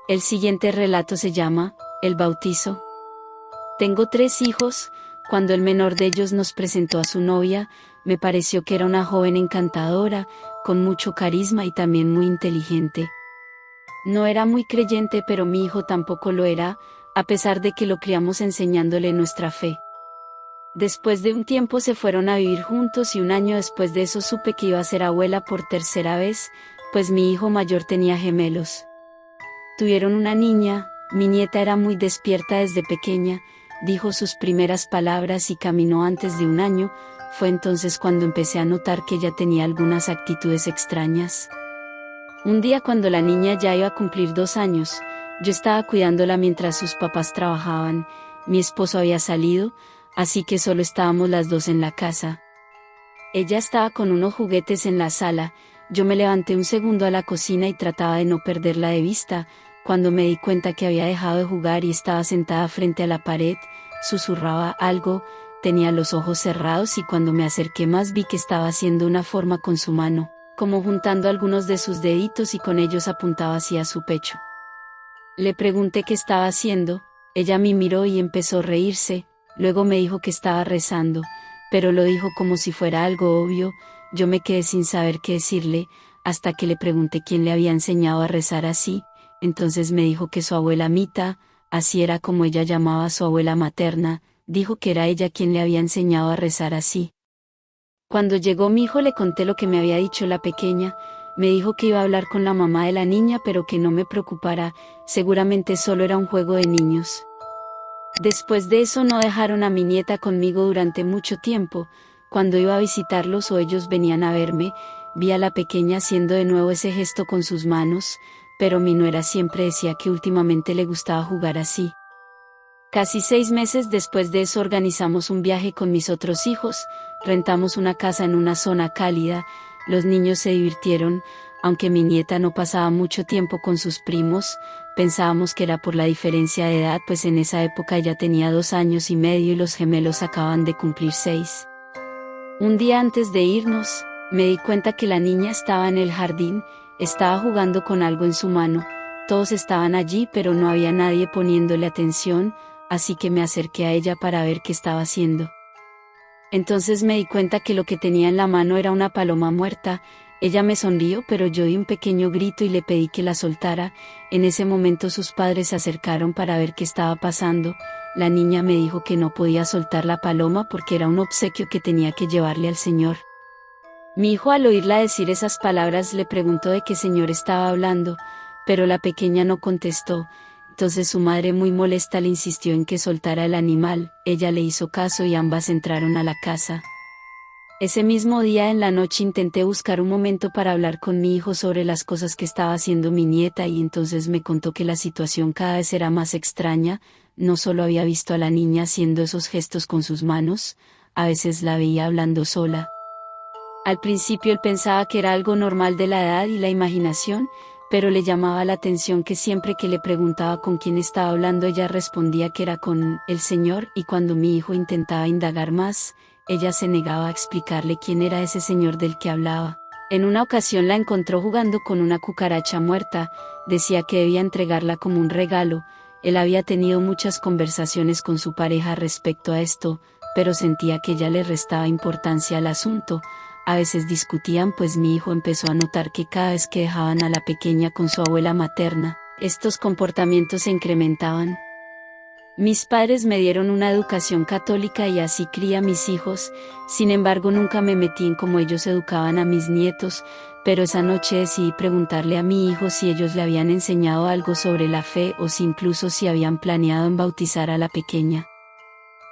El siguiente relato se llama El bautizo. Tengo 3 hijos. Cuando el menor de ellos nos presentó a su novia, me pareció que era una joven encantadora, con mucho carisma y también muy inteligente. No era muy creyente, pero mi hijo tampoco lo era, a pesar de que lo criamos enseñándole nuestra fe. Después de un tiempo se fueron a vivir juntos y un año después de eso supe que iba a ser abuela por tercera vez, pues mi hijo mayor tenía gemelos. Tuvieron una niña. Mi nieta era muy despierta desde pequeña, dijo sus primeras palabras y caminó antes de un año. Fue entonces cuando empecé a notar que ella tenía algunas actitudes extrañas. Un día, cuando la niña ya iba a cumplir 2 años, yo estaba cuidándola mientras sus papás trabajaban. Mi esposo había salido, así que solo estábamos las dos en la casa. Ella estaba con unos juguetes en la sala. Yo me levanté un segundo a la cocina y trataba de no perderla de vista, cuando me di cuenta que había dejado de jugar y estaba sentada frente a la pared. Susurraba algo, tenía los ojos cerrados y cuando me acerqué más vi que estaba haciendo una forma con su mano, como juntando algunos de sus deditos y con ellos apuntaba hacia su pecho. Le pregunté qué estaba haciendo. Ella me miró y empezó a reírse. Luego me dijo que estaba rezando, pero lo dijo como si fuera algo obvio. Yo me quedé sin saber qué decirle, hasta que le pregunté quién le había enseñado a rezar así. Entonces me dijo que su abuela Mita, así era como ella llamaba a su abuela materna, dijo que era ella quien le había enseñado a rezar así. Cuando llegó mi hijo le conté lo que me había dicho la pequeña. Me dijo que iba a hablar con la mamá de la niña, pero que no me preocupara, seguramente solo era un juego de niños. Después de eso no dejaron a mi nieta conmigo durante mucho tiempo. Cuando iba a visitarlos o ellos venían a verme, vi a la pequeña haciendo de nuevo ese gesto con sus manos, pero mi nuera siempre decía que últimamente le gustaba jugar así. Casi 6 meses después de eso organizamos un viaje con mis otros hijos, rentamos una casa en una zona cálida. Los niños se divirtieron, aunque mi nieta no pasaba mucho tiempo con sus primos. Pensábamos que era por la diferencia de edad, pues en esa época ella tenía 2 años y medio y los gemelos acaban de cumplir 6. Un día antes de irnos, me di cuenta que la niña estaba en el jardín, estaba jugando con algo en su mano. Todos estaban allí, pero no había nadie poniéndole atención, así que me acerqué a ella para ver qué estaba haciendo. Entonces me di cuenta que lo que tenía en la mano era una paloma muerta. Ella me sonrió, pero yo di un pequeño grito y le pedí que la soltara. En ese momento sus padres se acercaron para ver qué estaba pasando. La niña me dijo que no podía soltar la paloma porque era un obsequio que tenía que llevarle al Señor. Mi hijo, al oírla decir esas palabras, le preguntó de qué señor estaba hablando, pero la pequeña no contestó. Entonces su madre, muy molesta, le insistió en que soltara el animal. Ella le hizo caso y ambas entraron a la casa. Ese mismo día en la noche intenté buscar un momento para hablar con mi hijo sobre las cosas que estaba haciendo mi nieta, y entonces me contó que la situación cada vez era más extraña. No solo había visto a la niña haciendo esos gestos con sus manos, a veces la veía hablando sola. Al principio él pensaba que era algo normal de la edad y la imaginación, pero le llamaba la atención que siempre que le preguntaba con quién estaba hablando ella respondía que era con el Señor, y cuando mi hijo intentaba indagar más, ella se negaba a explicarle quién era ese Señor del que hablaba. En una ocasión la encontró jugando con una cucaracha muerta. Decía que debía entregarla como un regalo. Él había tenido muchas conversaciones con su pareja respecto a esto, pero sentía que ella le restaba importancia al asunto. A veces discutían, pues mi hijo empezó a notar que cada vez que dejaban a la pequeña con su abuela materna, estos comportamientos se incrementaban. Mis padres me dieron una educación católica y así crié a mis hijos. Sin embargo, nunca me metí en cómo ellos educaban a mis nietos, pero esa noche decidí preguntarle a mi hijo si ellos le habían enseñado algo sobre la fe o si incluso si habían planeado en bautizar a la pequeña.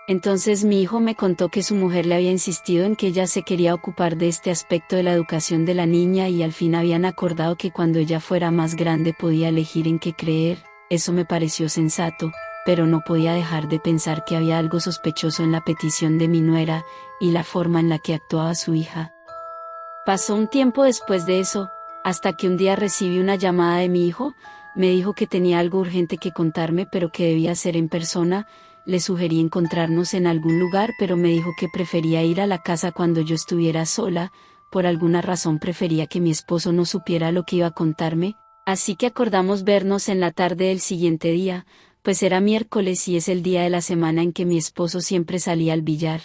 Entonces mi hijo me contó que su mujer le había insistido en que ella se quería ocupar de este aspecto de la educación de la niña, y al fin habían acordado que cuando ella fuera más grande podía elegir en qué creer. Eso me pareció sensato, pero no podía dejar de pensar que había algo sospechoso en la petición de mi nuera y la forma en la que actuaba su hija. Pasó un tiempo después de eso, hasta que un día recibí una llamada de mi hijo. Me dijo que tenía algo urgente que contarme, pero que debía ser en persona. Le sugerí encontrarnos en algún lugar, pero me dijo que prefería ir a la casa cuando yo estuviera sola. Por alguna razón prefería que mi esposo no supiera lo que iba a contarme. Así que acordamos vernos en la tarde del siguiente día, pues era miércoles y es el día de la semana en que mi esposo siempre salía al billar.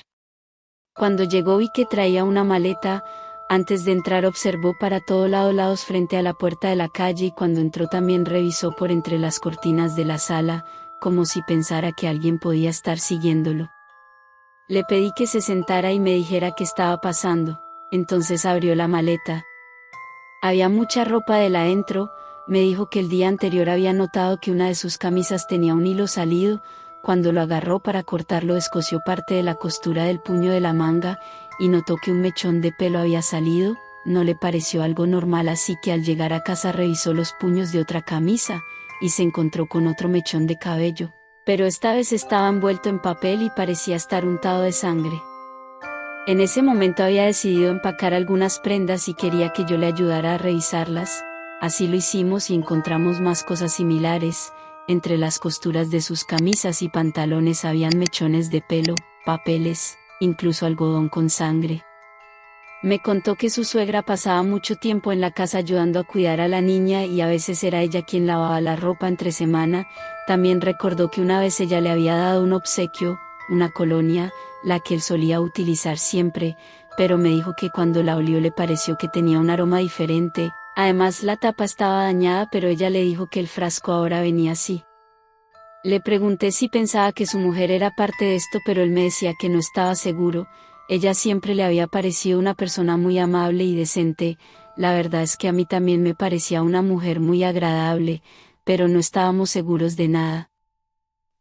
Cuando llegó vi que traía una maleta. Antes de entrar observó para todo lados frente a la puerta de la calle y cuando entró también revisó por entre las cortinas de la sala, como si pensara que alguien podía estar siguiéndolo. Le pedí que se sentara y me dijera qué estaba pasando, entonces abrió la maleta. Había mucha ropa de él adentro. Me dijo que el día anterior había notado que una de sus camisas tenía un hilo salido. Cuando lo agarró para cortarlo descosió parte de la costura del puño de la manga, y notó que un mechón de pelo había salido. No le pareció algo normal, así que al llegar a casa revisó los puños de otra camisa, y se encontró con otro mechón de cabello, pero esta vez estaba envuelto en papel y parecía estar untado de sangre. En ese momento había decidido empacar algunas prendas y quería que yo le ayudara a revisarlas. Así lo hicimos y encontramos más cosas similares. Entre las costuras de sus camisas y pantalones habían mechones de pelo, papeles, incluso algodón con sangre. Me contó que su suegra pasaba mucho tiempo en la casa ayudando a cuidar a la niña y a veces era ella quien lavaba la ropa entre semana. También recordó que una vez ella le había dado un obsequio, una colonia, la que él solía utilizar siempre, pero me dijo que cuando la olió le pareció que tenía un aroma diferente. Además la tapa estaba dañada, pero ella le dijo que el frasco ahora venía así. Le pregunté si pensaba que su mujer era parte de esto, pero él me decía que no estaba seguro. Ella siempre le había parecido una persona muy amable y decente. La verdad es que a mí también me parecía una mujer muy agradable, pero no estábamos seguros de nada.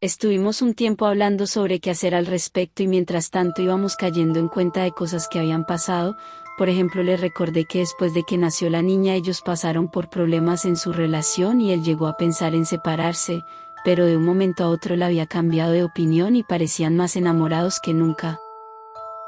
Estuvimos un tiempo hablando sobre qué hacer al respecto y mientras tanto íbamos cayendo en cuenta de cosas que habían pasado. Por ejemplo, le recordé que después de que nació la niña ellos pasaron por problemas en su relación y él llegó a pensar en separarse, pero de un momento a otro él había cambiado de opinión y parecían más enamorados que nunca.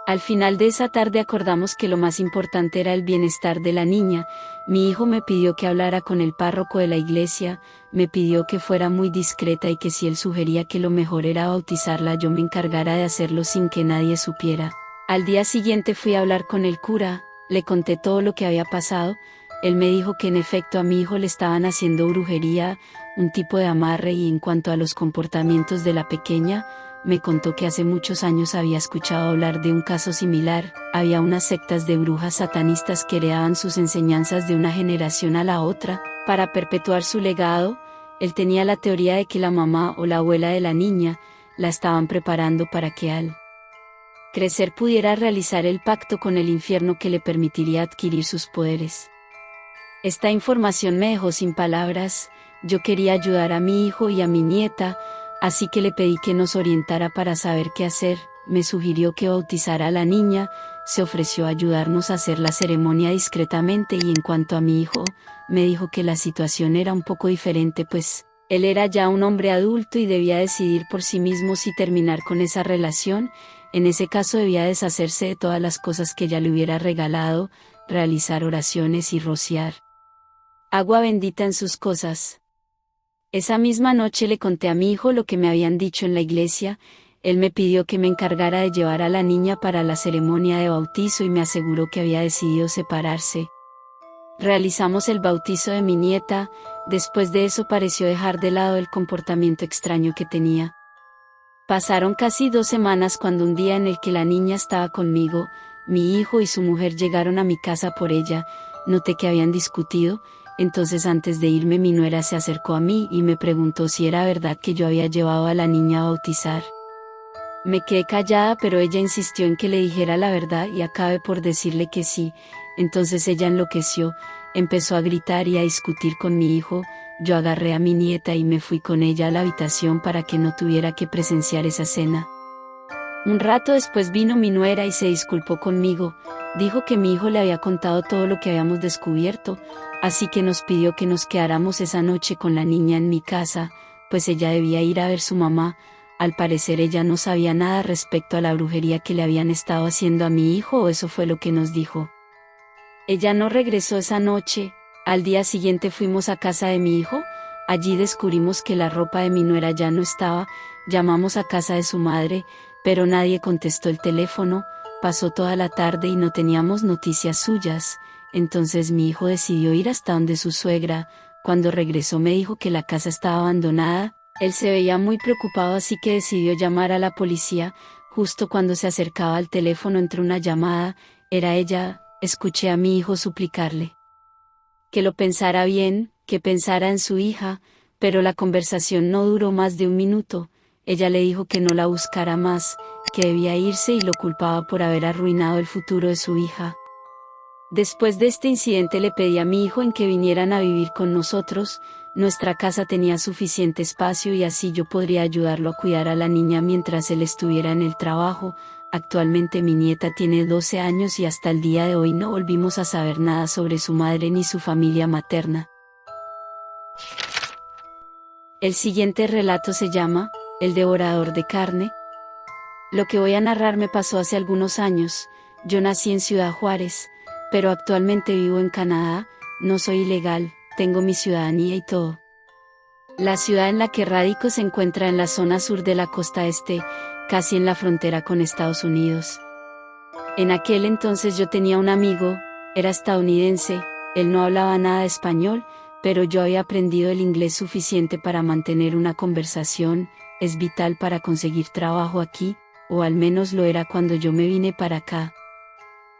Al final de esa tarde acordamos que lo más importante era el bienestar de la niña. Mi hijo me pidió que hablara con el párroco de la iglesia, me pidió que fuera muy discreta y que si él sugería que lo mejor era bautizarla yo me encargara de hacerlo sin que nadie supiera. Al día siguiente fui a hablar con el cura, le conté todo lo que había pasado. Él me dijo que en efecto a mi hijo le estaban haciendo brujería, un tipo de amarre, y en cuanto a los comportamientos de la pequeña, me contó que hace muchos años había escuchado hablar de un caso similar. Había unas sectas de brujas satanistas que heredaban sus enseñanzas de una generación a la otra. Para perpetuar su legado, él tenía la teoría de que la mamá o la abuela de la niña la estaban preparando para que al crecer pudiera realizar el pacto con el infierno que le permitiría adquirir sus poderes. Esta información me dejó sin palabras. Yo quería ayudar a mi hijo y a mi nieta, así que le pedí que nos orientara para saber qué hacer. Me sugirió que bautizara a la niña, se ofreció a ayudarnos a hacer la ceremonia discretamente y en cuanto a mi hijo, me dijo que la situación era un poco diferente, pues él era ya un hombre adulto y debía decidir por sí mismo si terminar con esa relación. En ese caso debía deshacerse de todas las cosas que ella le hubiera regalado, realizar oraciones y rociar agua bendita en sus cosas. Esa misma noche le conté a mi hijo lo que me habían dicho en la iglesia. Él me pidió que me encargara de llevar a la niña para la ceremonia de bautizo y me aseguró que había decidido separarse. Realizamos el bautizo de mi nieta. Después de eso pareció dejar de lado el comportamiento extraño que tenía. Pasaron casi 2 semanas cuando un día en el que la niña estaba conmigo, mi hijo y su mujer llegaron a mi casa por ella. Noté que habían discutido. Entonces antes de irme mi nuera se acercó a mí y me preguntó si era verdad que yo había llevado a la niña a bautizar. Me quedé callada, pero ella insistió en que le dijera la verdad y acabé por decirle que sí. Entonces ella enloqueció, empezó a gritar y a discutir con mi hijo. Yo agarré a mi nieta y me fui con ella a la habitación para que no tuviera que presenciar esa escena. Un rato después vino mi nuera y se disculpó conmigo. Dijo que mi hijo le había contado todo lo que habíamos descubierto, así que nos pidió que nos quedáramos esa noche con la niña en mi casa, pues ella debía ir a ver su mamá. Al parecer ella no sabía nada respecto a la brujería que le habían estado haciendo a mi hijo, o eso fue lo que nos dijo. Ella no regresó esa noche. Al día siguiente fuimos a casa de mi hijo. Allí descubrimos que la ropa de mi nuera ya no estaba. Llamamos a casa de su madre, pero nadie contestó el teléfono. Pasó toda la tarde y no teníamos noticias suyas. Entonces mi hijo decidió ir hasta donde su suegra, Cuando regresó me dijo que la casa estaba abandonada. Él se veía muy preocupado, así que decidió llamar a la policía. Justo cuando se acercaba al teléfono entró una llamada. Era ella. Escuché a mi hijo suplicarle que lo pensara bien, que pensara en su hija, pero la conversación no duró más de un minuto. Ella le dijo que no la buscara más, que debía irse y lo culpaba por haber arruinado el futuro de su hija. Después de este incidente le pedí a mi hijo en que vinieran a vivir con nosotros. Nuestra casa tenía suficiente espacio y así yo podría ayudarlo a cuidar a la niña mientras él estuviera en el trabajo. Actualmente mi nieta tiene 12 años y hasta el día de hoy no volvimos a saber nada sobre su madre ni su familia materna. El siguiente relato se llama El devorador de carne. Lo que voy a narrar me pasó hace algunos años. Yo nací en Ciudad Juárez, pero actualmente vivo en Canadá. No soy ilegal, tengo mi ciudadanía y todo. La ciudad en la que radico se encuentra en la zona sur de la costa este, casi en la frontera con Estados Unidos. En aquel entonces yo tenía un amigo, era estadounidense, él no hablaba nada de español, pero yo había aprendido el inglés suficiente para mantener una conversación. Es vital para conseguir trabajo aquí, o al menos lo era cuando yo me vine para acá.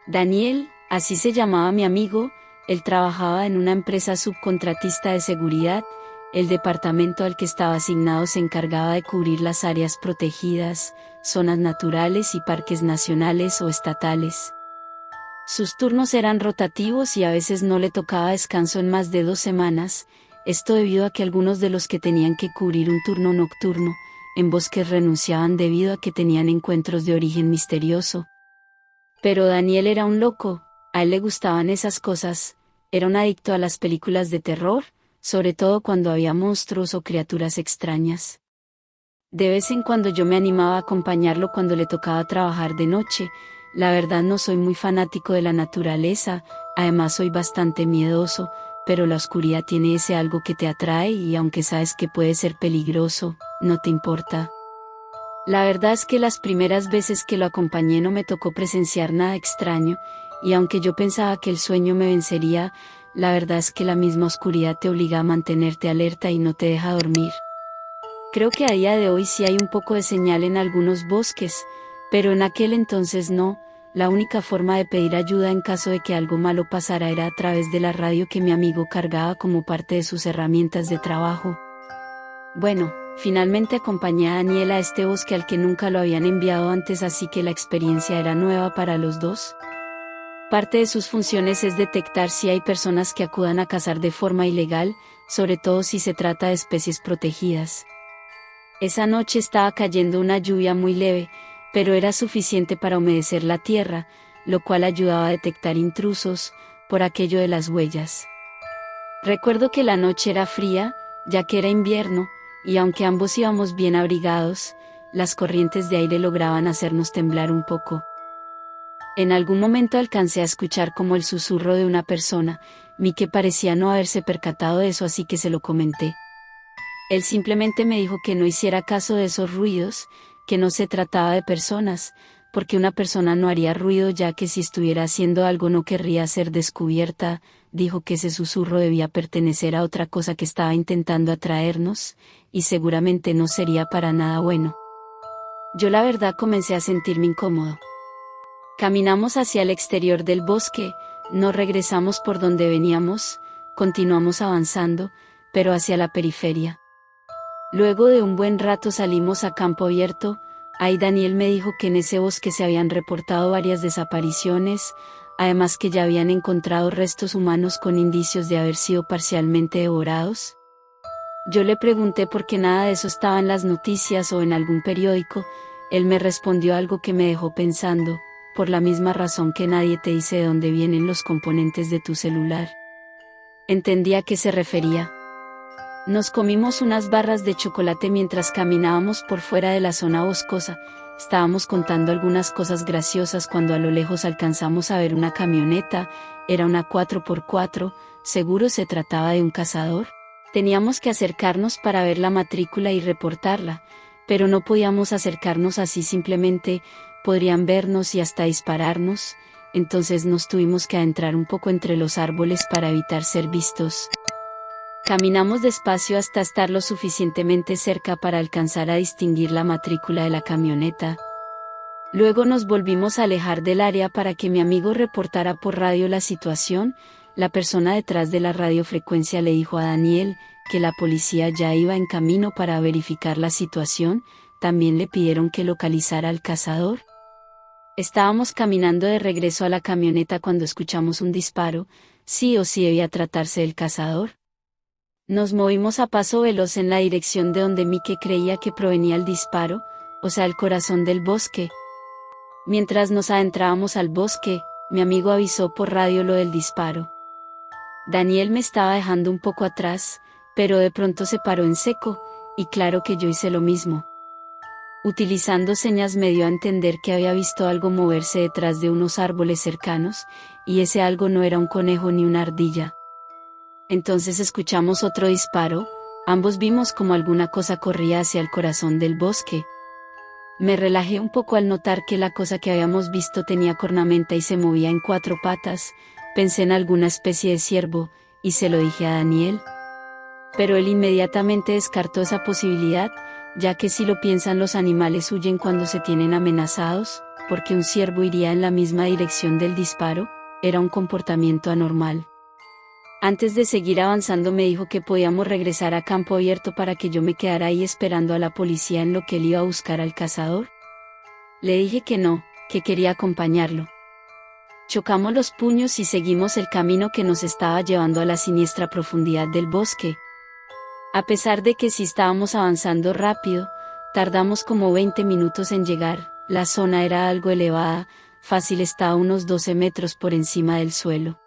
Daniel, así se llamaba mi amigo, él trabajaba en una empresa subcontratista de seguridad. El departamento al que estaba asignado se encargaba de cubrir las áreas protegidas, zonas naturales y parques nacionales o estatales. Sus turnos eran rotativos y a veces no le tocaba descanso en más de 2 semanas, esto debido a que algunos de los que tenían que cubrir un turno nocturno, en bosques renunciaban debido a que tenían encuentros de origen misterioso. Pero Daniel era un loco, a él le gustaban esas cosas, era un adicto a las películas de terror, sobre todo cuando había monstruos o criaturas extrañas. De vez en cuando yo me animaba a acompañarlo cuando le tocaba trabajar de noche. La verdad no soy muy fanático de la naturaleza, además soy bastante miedoso, pero la oscuridad tiene ese algo que te atrae y aunque sabes que puede ser peligroso, no te importa. La verdad es que las primeras veces que lo acompañé no me tocó presenciar nada extraño, y aunque yo pensaba que el sueño me vencería, la verdad es que la misma oscuridad te obliga a mantenerte alerta y no te deja dormir. Creo que a día de hoy sí hay un poco de señal en algunos bosques, pero en aquel entonces no. La única forma de pedir ayuda en caso de que algo malo pasara era a través de la radio que mi amigo cargaba como parte de sus herramientas de trabajo. Bueno, finalmente acompañé a Daniel a este bosque al que nunca lo habían enviado antes, así que la experiencia era nueva para los dos. Parte de sus funciones es detectar si hay personas que acudan a cazar de forma ilegal, sobre todo si se trata de especies protegidas. Esa noche estaba cayendo una lluvia muy leve, pero era suficiente para humedecer la tierra, lo cual ayudaba a detectar intrusos, por aquello de las huellas. Recuerdo que la noche era fría, ya que era invierno, y aunque ambos íbamos bien abrigados, las corrientes de aire lograban hacernos temblar un poco. En algún momento alcancé a escuchar como el susurro de una persona, que parecía no haberse percatado de eso, así que se lo comenté. Él simplemente me dijo que no hiciera caso de esos ruidos, que no se trataba de personas, porque una persona no haría ruido ya que si estuviera haciendo algo no querría ser descubierta. Dijo que ese susurro debía pertenecer a otra cosa que estaba intentando atraernos, y seguramente no sería para nada bueno. Yo la verdad comencé a sentirme incómodo. Caminamos hacia el exterior del bosque, no regresamos por donde veníamos, continuamos avanzando, pero hacia la periferia. Luego de un buen rato salimos a campo abierto. Ahí Daniel me dijo que en ese bosque se habían reportado varias desapariciones, además que ya habían encontrado restos humanos con indicios de haber sido parcialmente devorados. Yo le pregunté por qué nada de eso estaba en las noticias o en algún periódico. Él me respondió algo que me dejó pensando: por la misma razón que nadie te dice de dónde vienen los componentes de tu celular. Entendí a qué se refería. Nos comimos unas barras de chocolate mientras caminábamos por fuera de la zona boscosa. Estábamos contando algunas cosas graciosas cuando a lo lejos alcanzamos a ver una camioneta. Era una 4x4, seguro se trataba de un cazador. Teníamos que acercarnos para ver la matrícula y reportarla, pero no podíamos acercarnos así simplemente, podrían vernos y hasta dispararnos, entonces nos tuvimos que adentrar un poco entre los árboles para evitar ser vistos. Caminamos despacio hasta estar lo suficientemente cerca para alcanzar a distinguir la matrícula de la camioneta. Luego nos volvimos a alejar del área para que mi amigo reportara por radio la situación. La persona detrás de la radiofrecuencia le dijo a Daniel que la policía ya iba en camino para verificar la situación. También le pidieron que localizara al cazador. Estábamos caminando de regreso a la camioneta cuando escuchamos un disparo. Sí o sí debía tratarse del cazador. Nos movimos a paso veloz en la dirección de donde Mike creía que provenía el disparo, o sea, el corazón del bosque. Mientras nos adentrábamos al bosque, mi amigo avisó por radio lo del disparo. Daniel me estaba dejando un poco atrás, pero de pronto se paró en seco, y claro que yo hice lo mismo. Utilizando señas me dio a entender que había visto algo moverse detrás de unos árboles cercanos, y ese algo no era un conejo ni una ardilla. Entonces escuchamos otro disparo, ambos vimos como alguna cosa corría hacia el corazón del bosque. Me relajé un poco al notar que la cosa que habíamos visto tenía cornamenta y se movía en 4 patas. Pensé en alguna especie de ciervo, y se lo dije a Daniel. Pero él inmediatamente descartó esa posibilidad, ya que si lo piensan los animales huyen cuando se tienen amenazados, porque un ciervo iría en la misma dirección del disparo, era un comportamiento anormal. Antes de seguir avanzando me dijo que podíamos regresar a campo abierto para que yo me quedara ahí esperando a la policía en lo que él iba a buscar al cazador. Le dije que no, que quería acompañarlo. Chocamos los puños y seguimos el camino que nos estaba llevando a la siniestra profundidad del bosque. A pesar de que sí estábamos avanzando rápido, tardamos como 20 minutos en llegar. La zona era algo elevada, fácil estaba unos 12 metros por encima del suelo.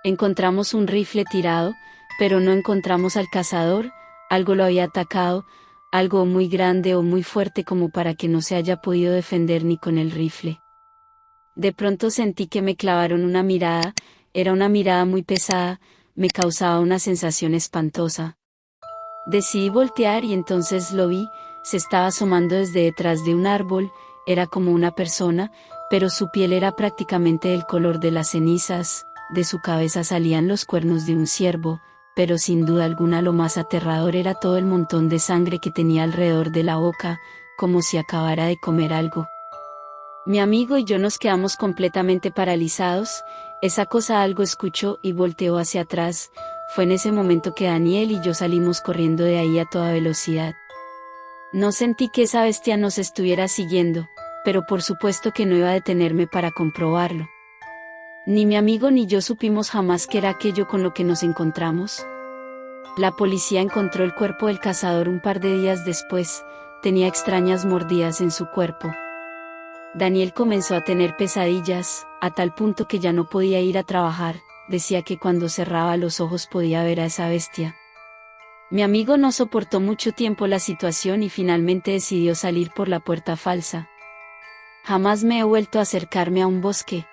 Encontramos un rifle tirado, pero no encontramos al cazador. Algo lo había atacado, algo muy grande o muy fuerte como para que no se haya podido defender ni con el rifle. De pronto sentí que me clavaron una mirada, era una mirada muy pesada, me causaba una sensación espantosa. Decidí voltear y entonces lo vi, se estaba asomando desde detrás de un árbol, era como una persona, pero su piel era prácticamente del color de las cenizas. De su cabeza salían los cuernos de un ciervo, pero sin duda alguna lo más aterrador era todo el montón de sangre que tenía alrededor de la boca, como si acabara de comer algo. Mi amigo y yo nos quedamos completamente paralizados. Esa cosa algo escuchó y volteó hacia atrás. Fue en ese momento que Daniel y yo salimos corriendo de ahí a toda velocidad. No sentí que esa bestia nos estuviera siguiendo, pero por supuesto que no iba a detenerme para comprobarlo. Ni mi amigo ni yo supimos jamás qué era aquello con lo que nos encontramos. La policía encontró el cuerpo del cazador un par de días después, tenía extrañas mordidas en su cuerpo. Daniel comenzó a tener pesadillas, a tal punto que ya no podía ir a trabajar, decía que cuando cerraba los ojos podía ver a esa bestia. Mi amigo no soportó mucho tiempo la situación y finalmente decidió salir por la puerta falsa. Jamás me he vuelto a acercarme a un bosque.